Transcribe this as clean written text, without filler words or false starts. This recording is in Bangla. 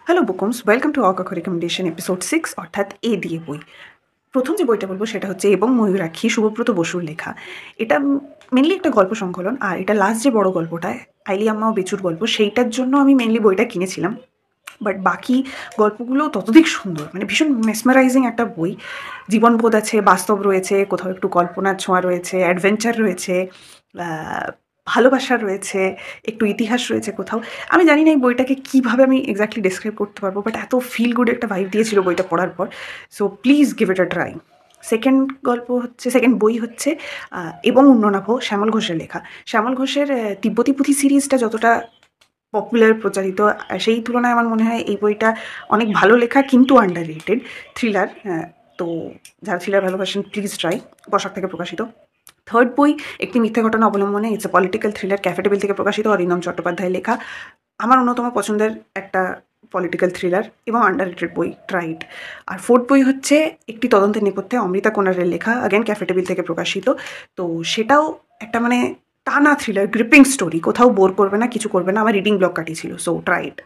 হ্যালো বুকমস, ওয়েলকাম টু অকাক রিকমেন্ডেশন এপিসোড 6 অর্থাৎ এ দিয়ে বই। প্রথম যে বইটা বলবো সেটা হচ্ছে এবং ময়ূরাক্ষী, শুভব্রত বসুর লেখা। এটা মেনলি একটা গল্প সংকলন, আর এটা লাস্ট যে বড় গল্পটা আইলি আম্মা ও বেচুর গল্প, সেইটার জন্য আমি মেনলি বইটা কিনেছিলাম। বাট বাকি গল্পগুলো ততোধিক সুন্দর, মানে ভীষণ মেসমারাইজিং একটা বই। জীবনবোধ আছে, বাস্তব রয়েছে, কোথাও একটু কল্পনার ছোঁয়া রয়েছে, অ্যাডভেঞ্চার রয়েছে, ভালোবাসা রয়েছে, একটু ইতিহাস রয়েছে কোথাও। আমি জানি না এই বইটাকে কীভাবে আমি এক্স্যাক্টলি ডিসক্রাইব করতে পারবো, বাট এত ফিল গুড একটা ভাইব দিয়েছিল বইটা পড়ার পর। So please give it a try. Second বই হচ্ছে এবং অন্যনাভ, শ্যামল ঘোষের লেখা। শ্যামল ঘোষের তিব্বতী পুঁথি সিরিজটা যতটা পপুলার প্রচারিত, সেই তুলনায় আমার মনে হয় এই বইটা অনেক ভালো লেখা, কিন্তু আন্ডার রেটেড থ্রিলার। তো যারা থ্রিলার ভালোবাসেন প্লিজ ট্রাই। বসাক থেকে প্রকাশিত। থার্ড বই একটি মিথ্যা ঘটনা অবলম্বনে, it's a political thriller, cafe table থেকে প্রকাশিত, অরিন্দম চট্টোপাধ্যায়ের লেখা। আমার অন্যতম পছন্দের একটা পলিটিক্যাল থ্রিলার এবং আন্ডার রেটেড বই, ট্রাইট। আর ফোর্থ বই হচ্ছে একটি তদন্তের নেপথ্যে, অমৃতা কোনারের লেখা, অ্যাগেন ক্যাফে টেবিল থেকে প্রকাশিত। তো সেটাও একটা মানে টানা থ্রিলার, গ্রিপিং স্টোরি, কোথাও বোর করবে না, কিছু করবে না, আমার রিডিং ব্লক কাটিয়েছিল। So try it.